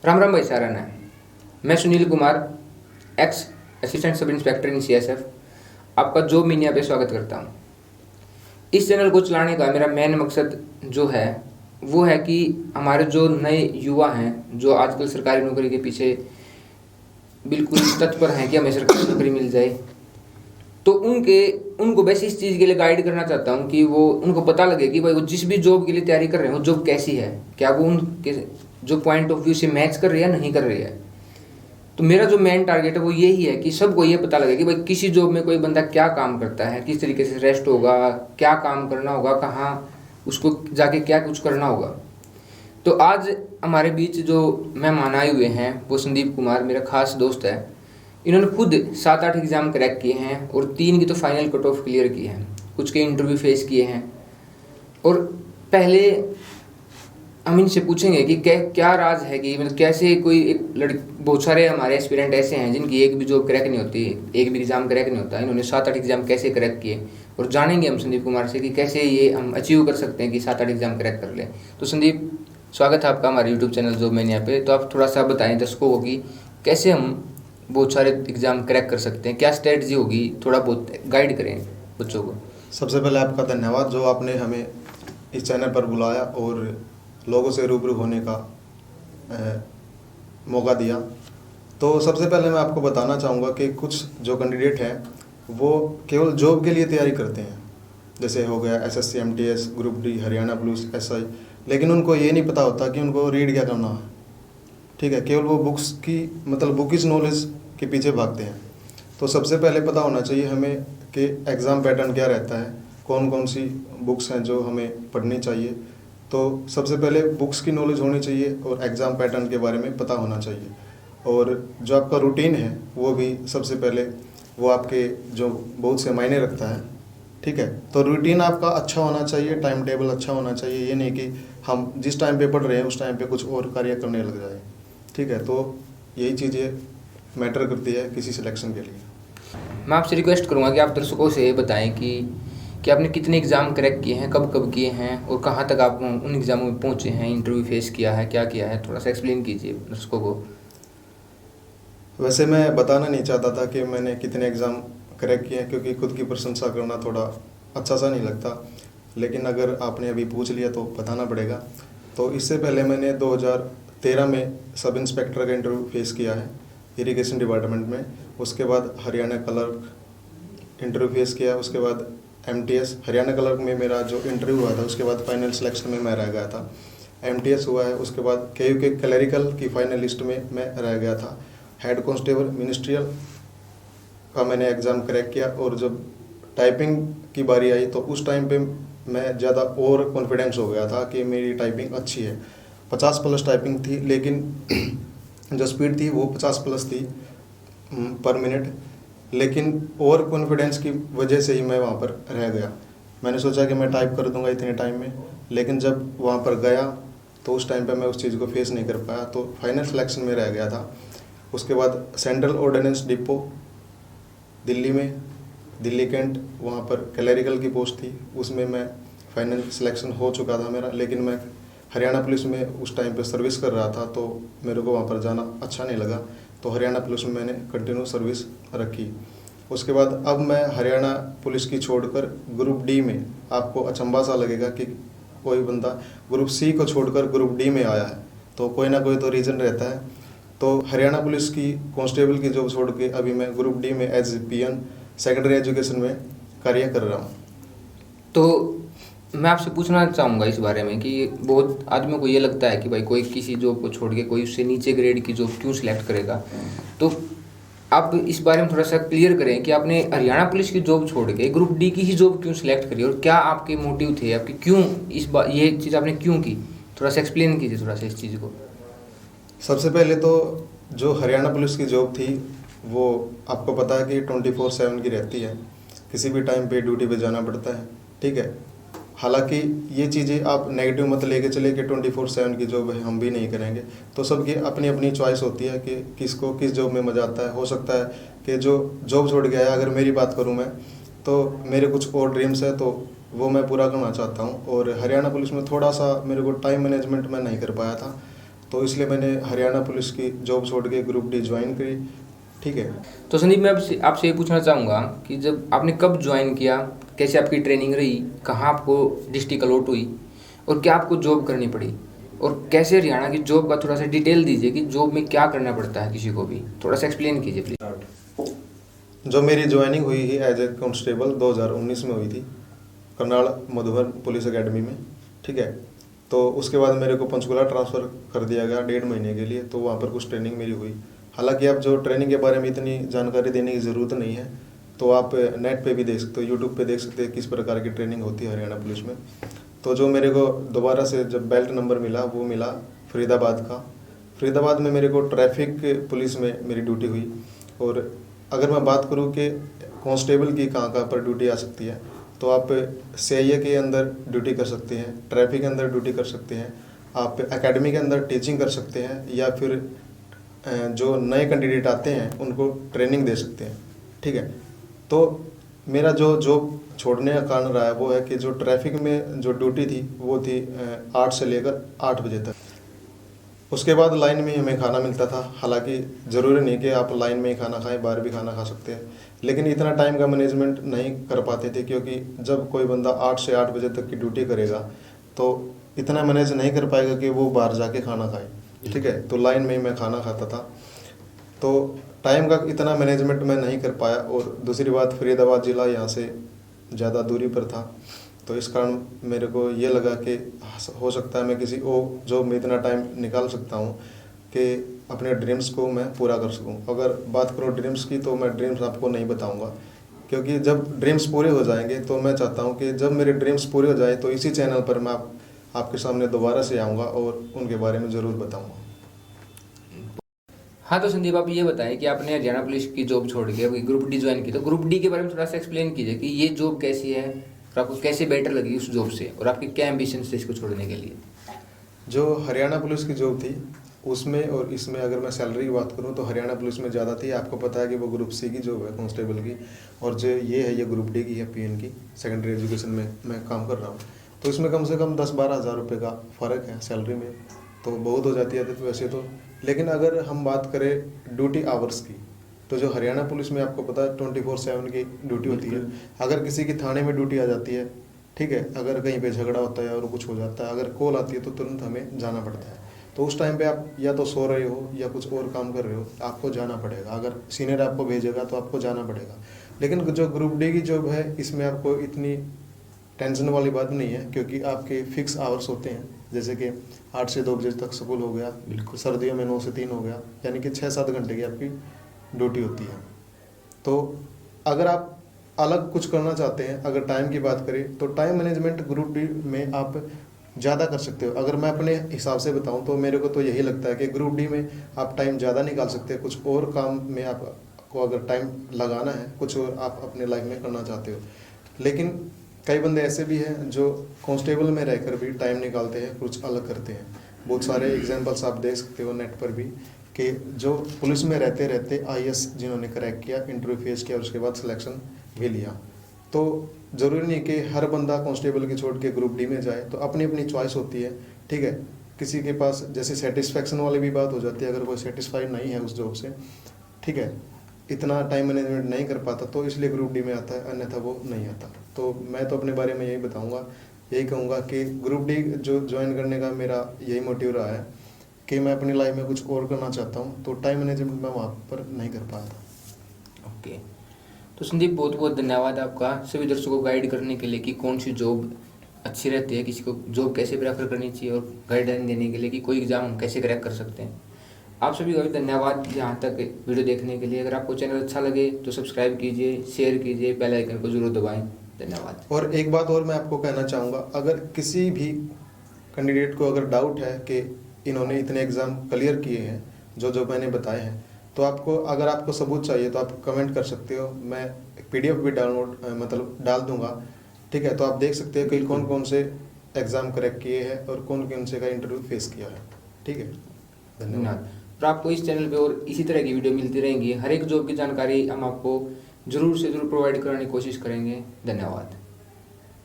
राम राम भाई सारा ने। मैं Sunil Kumar, ex assistant sub inspector in CSF, आपका जॉब मीनिया पे स्वागत करता हूँ। इस चैनल को चलाने का मेरा मेन मकसद जो है वो है कि हमारे जो नए युवा हैं जो आजकल सरकारी नौकरी के पीछे बिल्कुल तत्पर हैं कि हमें सरकारी नौकरी मिल जाए, तो उनको बस इस चीज़ के लिए गाइड करना चाहता हूँ कि वो उनको पता लगे कि भाई वो जिस भी जॉब के लिए तैयारी कर रहे हैं वो जॉब कैसी है, क्या वो उनके जो पॉइंट ऑफ व्यू से मैच कर रही है नहीं कर रही है। तो मेरा जो मेन टारगेट है वो यही है कि सबको ये पता लगे कि भाई किसी जॉब में कोई बंदा क्या काम करता है, किस तरीके से रेस्ट होगा, क्या काम करना होगा, कहाँ उसको जाके क्या कुछ करना होगा। तो आज हमारे बीच जो मेहमान आए हुए हैं वो संदीप कुमार, मेरा खास दोस्त है। इन्होंने खुद 7-8 एग्ज़ाम क्रैक किए हैं और 3 की तो फाइनल कट ऑफ क्लियर की है, कुछ के इंटरव्यू फेस किए हैं। और पहले हम इनसे पूछेंगे कि क्या राज है कि मतलब कैसे कोई एक बहुत सारे हमारे एस्पिरेंट ऐसे हैं जिनकी एक भी जॉब क्रैक नहीं होती, एक भी एग्ज़ाम क्रैक नहीं होता। इन्होंने 7-8 एग्ज़ाम कैसे क्रैक किए और जानेंगे हम संदीप कुमार से कि कैसे ये हम अचीव कर सकते हैं कि 7-8 एग्ज़ाम क्रैक कर लें। तो संदीप, स्वागत है आपका हमारे यूट्यूब चैनल जॉब मीनिया पे। तो आप थोड़ा सा बताएं दर्शकों को कि कैसे हम बहुत सारे एग्ज़ाम क्रैक कर सकते हैं, क्या स्ट्रेटजी होगी, थोड़ा बहुत गाइड करें बच्चों को। सबसे पहले आपका धन्यवाद जो आपने हमें इस चैनल पर बुलाया और लोगों से रूबरू होने का मौका दिया। तो सबसे पहले मैं आपको बताना चाहूँगा कि कुछ जो कैंडिडेट हैं वो केवल जॉब के लिए तैयारी करते हैं, जैसे हो गया SSC, MTS, group D, Haryana police, SI, लेकिन उनको ये नहीं पता होता कि उनको रीड क्या करना है। ठीक है, केवल वो बुक्स की मतलब बुकिश नॉलेज के पीछे भागते हैं। तो सबसे पहले पता होना चाहिए हमें कि एग्ज़ाम पैटर्न क्या रहता है, कौन कौन सी बुक्स हैं जो हमें पढ़नी चाहिए। तो सबसे पहले बुक्स की नॉलेज होनी चाहिए और एग्ज़ाम पैटर्न के बारे में पता होना चाहिए। और जो आपका रूटीन है वो भी सबसे पहले वो आपके जो बहुत से मायने रखता है। ठीक है, तो रूटीन आपका अच्छा होना चाहिए, टाइम टेबल अच्छा होना चाहिए। ये नहीं कि हम जिस टाइम पे पढ़ रहे हैं उस टाइम पे कुछ और कार्य करने लग जाए। ठीक है, तो यही चीज़ें मैटर करती है किसी सिलेक्शन के लिए। मैं आपसे रिक्वेस्ट करूँगा कि आप दर्शकों से ये बताएं कि आपने कितने एग्ज़ाम क्रैक किए हैं, कब कब किए हैं और कहाँ तक आप उन एग्ज़ामों में पहुँचे हैं, इंटरव्यू फेस किया है, क्या किया है, थोड़ा सा एक्सप्लेन कीजिए दर्शकों को। वैसे मैं बताना नहीं चाहता था कि मैंने कितने एग्ज़ाम क्रैक किए हैं, क्योंकि खुद की प्रशंसा करना थोड़ा अच्छा सा नहीं लगता, लेकिन अगर आपने अभी पूछ लिया तो बताना पड़ेगा। तो इससे पहले मैंने 2013 में सब इंस्पेक्टर का इंटरव्यू फेस किया है इरिगेशन डिपार्टमेंट में। उसके बाद हरियाणा क्लर्क इंटरव्यू फेस किया। उसके बाद एमटीएस, हरियाणा क्लर्क में मेरा जो इंटरव्यू हुआ था उसके बाद फाइनल सिलेक्शन में मैं रह गया था। एमटीएस हुआ है, उसके बाद केयू के क्लरिकल की फाइनल लिस्ट में मैं रह गया था। हेड कांस्टेबल मिनिस्ट्रियल का मैंने एग्ज़ाम क्रैक किया और जब टाइपिंग की बारी आई तो उस टाइम पे मैं ज़्यादा और कॉन्फिडेंस हो गया था कि मेरी टाइपिंग अच्छी है। 50+ टाइपिंग थी, लेकिन जो स्पीड थी वो 50+ थी पर मिनट, लेकिन और कॉन्फिडेंस की वजह से ही मैं वहाँ पर रह गया। मैंने सोचा कि मैं टाइप कर दूंगा इतने टाइम में, लेकिन जब वहाँ पर गया तो उस टाइम पे मैं उस चीज़ को फेस नहीं कर पाया, तो फाइनल सिलेक्शन में रह गया था। उसके बाद सेंट्रल ऑर्डिनेंस डिपो दिल्ली में, दिल्ली कैंट, वहाँ पर क्लरिकल की पोस्ट थी, उसमें मैं फाइनल सिलेक्शन हो चुका था मेरा, लेकिन मैं हरियाणा पुलिस में उस टाइम पे सर्विस कर रहा था तो मेरे को वहाँ पर जाना अच्छा नहीं लगा, तो हरियाणा पुलिस में मैंने कंटिन्यू सर्विस रखी। उसके बाद अब मैं हरियाणा पुलिस की छोड़कर ग्रुप डी में, आपको अचंभा सा लगेगा कि कोई बंदा ग्रुप सी को छोड़कर ग्रुप डी में आया है, तो कोई ना कोई तो रीज़न रहता है। तो हरियाणा पुलिस की कांस्टेबल की जॉब छोड़ के अभी मैं ग्रुप डी में एज पीएन सेकेंडरी एजुकेशन में कार्य कर रहा हूँ। तो मैं आपसे पूछना चाहूँगा इस बारे में कि बहुत आदमियों को ये लगता है कि भाई कोई किसी जॉब को छोड़ के कोई उससे नीचे ग्रेड की जॉब क्यों सिलेक्ट करेगा। तो आप इस बारे में थोड़ा सा क्लियर करें कि आपने हरियाणा पुलिस की जॉब छोड़ के ग्रुप डी की ही जॉब क्यों सिलेक्ट करी और क्या आपके मोटिव थे, आपके क्यों इस बार ये चीज़ आपने क्यों की, थोड़ा सा एक्सप्लेन कीजिए थोड़ा सा इस चीज़ को। सबसे पहले तो जो हरियाणा पुलिस की जॉब थी वो आपको पता है कि 24/7 की रहती है, किसी भी टाइम पे ड्यूटी पे जाना पड़ता है। ठीक है, हालांकि ये चीज़ें आप नेगेटिव मत लेके चले कि 24/7 की जॉब है हम भी नहीं करेंगे, तो सबकी अपनी अपनी चॉइस होती है कि किसको किस जॉब में मज़ा आता है। हो सकता है कि जो जॉब छोड़ गया है, अगर मेरी बात करूँ मैं, तो मेरे कुछ और ड्रीम्स है तो वो मैं पूरा करना चाहता हूँ, और हरियाणा पुलिस में थोड़ा सा मेरे को टाइम मैनेजमेंट में नहीं कर पाया था, तो इसलिए मैंने हरियाणा पुलिस की जॉब छोड़ के ग्रुप डी ज्वाइन करी। ठीक है। तो संदीप, मैं आपसे ये पूछना चाहूँगा कि जब आपने कब ज्वाइन किया, कैसे आपकी ट्रेनिंग रही, कहाँ आपको डिस्ट्रिक्ट अलॉट हुई और क्या आपको जॉब करनी पड़ी, और कैसे हरियाणा की जॉब का थोड़ा सा डिटेल दीजिए कि जॉब में क्या करना पड़ता है, किसी को भी थोड़ा सा एक्सप्लेन कीजिए प्लीज़। जो मेरी ज्वाइनिंग हुई ही एज ए कांस्टेबल 2019 में हुई थी करनाल मधुबन पुलिस एकेडमी में। ठीक है। तो उसके बाद मेरे को पंचकुला ट्रांसफ़र कर दिया गया 1.5 महीने के लिए, तो वहाँ पर कुछ ट्रेनिंग मेरी हुई। हालांकि अब जो ट्रेनिंग के बारे में इतनी जानकारी देने की ज़रूरत नहीं है, तो आप नेट पे भी देख सकते हो, यूट्यूब पे देख सकते हैं किस प्रकार की ट्रेनिंग होती है हरियाणा पुलिस में। तो जो मेरे को दोबारा से जब बेल्ट नंबर मिला वो मिला फरीदाबाद का। फरीदाबाद में मेरे को ट्रैफिक पुलिस में मेरी ड्यूटी हुई। और अगर मैं बात करूं कि कांस्टेबल की कहाँ कहाँ पर ड्यूटी आ सकती है, तो आप सीआईए के अंदर ड्यूटी कर सकते हैं, ट्रैफिक के अंदर ड्यूटी कर सकते हैं, आप एकेडमी के अंदर टीचिंग कर सकते हैं, या फिर जो नए कैंडिडेट आते हैं उनको ट्रेनिंग दे सकते हैं। ठीक है। तो मेरा जो जॉब छोड़ने का कारण रहा है वो है कि जो ट्रैफिक में जो ड्यूटी थी वो थी 8 से लेकर 8 बजे तक। उसके बाद लाइन में हमें खाना मिलता था। हालांकि ज़रूरी नहीं कि आप लाइन में ही खाना खाएं, बाहर भी खाना खा सकते हैं, लेकिन इतना टाइम का मैनेजमेंट नहीं कर पाते थे, क्योंकि जब कोई बंदा 8 से 8 बजे तक की ड्यूटी करेगा तो इतना मैनेज नहीं कर पाएगा कि वो बाहर जाके खाना खाए। ठीक है। तो लाइन में ही मैं खाना खाता था, तो टाइम का इतना मैनेजमेंट मैं नहीं कर पाया। और दूसरी बात, फरीदाबाद ज़िला यहाँ से ज़्यादा दूरी पर था, तो इस कारण मेरे को ये लगा कि हो सकता है मैं किसी और जॉब में इतना टाइम निकाल सकता हूँ कि अपने ड्रीम्स को मैं पूरा कर सकूँ। अगर बात करूँ ड्रीम्स की, तो मैं ड्रीम्स आपको नहीं बताऊँगा, क्योंकि जब ड्रीम्स पूरे हो जाएंगे तो मैं चाहता हूँ कि जब मेरे ड्रीम्स पूरे हो जाए तो इसी चैनल पर मैं आपके सामने दोबारा से आऊँगा और उनके बारे में ज़रूर बताऊँगा। हाँ, तो संदीप आप ये बताएं कि आपने हरियाणा पुलिस की जॉब छोड़ के अभी ग्रुप डी ज्वाइन की, तो ग्रुप डी के बारे में थोड़ा सा एक्सप्लेन कीजिए कि ये जॉब कैसी है और आपको कैसे बेटर लगी उस जॉब से, और आपके क्या एम्बिशन थे इसको छोड़ने के लिए। जो हरियाणा पुलिस की जॉब थी उसमें और इसमें अगर मैं सैलरी की बात करूं तो हरियाणा पुलिस में ज़्यादा थी। आपको पता है कि वो ग्रुप सी की जॉब है कांस्टेबल की, और जो ये है ये ग्रुप डी की है, पीएन की, सेकेंडरी एजुकेशन में मैं काम कर रहा हूँ। तो इसमें कम से कम 10-12 हज़ार रुपये का फ़र्क है सैलरी में, तो बहुत हो जाती है तो वैसे तो। लेकिन अगर हम बात करें ड्यूटी आवर्स की, तो जो हरियाणा पुलिस में आपको पता है 24/7 की ड्यूटी होती है। अगर किसी की थाने में ड्यूटी आ जाती है, ठीक है, अगर कहीं पे झगड़ा होता है और कुछ हो जाता है, अगर कॉल आती है तो तुरंत हमें जाना पड़ता है। तो उस टाइम पे आप या तो सो रहे हो या कुछ और काम कर रहे हो, आपको जाना पड़ेगा। अगर सीनियर आपको भेजेगा तो आपको जाना पड़ेगा। लेकिन जो ग्रुप डी की जॉब है इसमें आपको इतनी टेंशन वाली बात नहीं है, क्योंकि आपके फिक्स आवर्स होते हैं, जैसे कि 8 से 2 बजे तक स्कूल हो गया, बिल्कुल सर्दियों में 9 से 3 हो गया, यानी कि 6-7 घंटे की आपकी ड्यूटी होती है। तो अगर आप अलग कुछ करना चाहते हैं, अगर टाइम की बात करें तो टाइम मैनेजमेंट ग्रुप डी में आप ज़्यादा कर सकते हो। अगर मैं अपने हिसाब से बताऊं तो मेरे को तो यही लगता है कि ग्रुप डी में आप टाइम ज़्यादा निकाल सकते हैं। कुछ और काम में आपको अगर टाइम लगाना है, कुछ और आप अपने लाइफ में करना चाहते हो। लेकिन कई बंदे ऐसे भी हैं जो कांस्टेबल में रहकर भी टाइम निकालते हैं, कुछ अलग करते हैं। बहुत सारे एग्जांपल्स आप देख सकते हो नेट पर भी, कि जो पुलिस में रहते रहते आईएएस जिन्होंने क्रैक किया, इंटरव्यू फेस किया और उसके बाद सिलेक्शन भी लिया। तो ज़रूरी नहीं कि हर बंदा कांस्टेबल की छोड़ के ग्रुप डी में जाए, तो अपनी अपनी चॉइस होती है। ठीक है। किसी के पास जैसे सेटिस्फैक्शन वाली भी बात हो जाती है, अगर कोई सेटिस्फाइड नहीं है उस जॉब से, ठीक है, इतना टाइम मैनेजमेंट नहीं कर पाता, तो इसलिए ग्रुप डी में आता है, अन्यथा वो नहीं आता। तो मैं तो अपने बारे में यही बताऊंगा, यही कहूँगा कि ग्रुप डी जो ज्वाइन करने का मेरा यही मोटिव रहा है कि मैं अपनी लाइफ में कुछ और करना चाहता हूँ, तो टाइम मैनेजमेंट मैं वहाँ पर नहीं कर पाया था। ओके, तो संदीप बहुत बहुत धन्यवाद आपका सभी दर्शकों को गाइड करने के लिए कि कौन सी जॉब अच्छी रहती है, किसी को जॉब कैसे प्रेफर करनी चाहिए, और गाइडलाइन देने के लिए कि कोई एग्ज़ाम हम कैसे क्रैक कर सकते हैं। आप सभी का भी धन्यवाद यहाँ तक वीडियो देखने के लिए। अगर आपको चैनल अच्छा लगे तो सब्सक्राइब कीजिए, शेयर कीजिए, बेल आइकन को जरूर दबाएं। धन्यवाद। और एक बात और मैं आपको कहना चाहूँगा, अगर किसी भी कैंडिडेट को अगर डाउट है कि इन्होंने इतने एग्ज़ाम क्लियर किए हैं जो मैंने बताए हैं, तो आपको अगर आपको सबूत चाहिए तो आप कमेंट कर सकते हो। मैं PDF भी डाल दूंगा। ठीक है। तो आप देख सकते हो कि कौन कौन से एग्ज़ाम क्रैक किए हैं और कौन कौन से का इंटरव्यू फेस किया है। ठीक है। धन्यवाद। और आपको इस चैनल पे और इसी तरह की वीडियो मिलती रहेंगी। हर एक जॉब की जानकारी हम आपको जरूर से जरूर प्रोवाइड कराने की कोशिश करेंगे। धन्यवाद।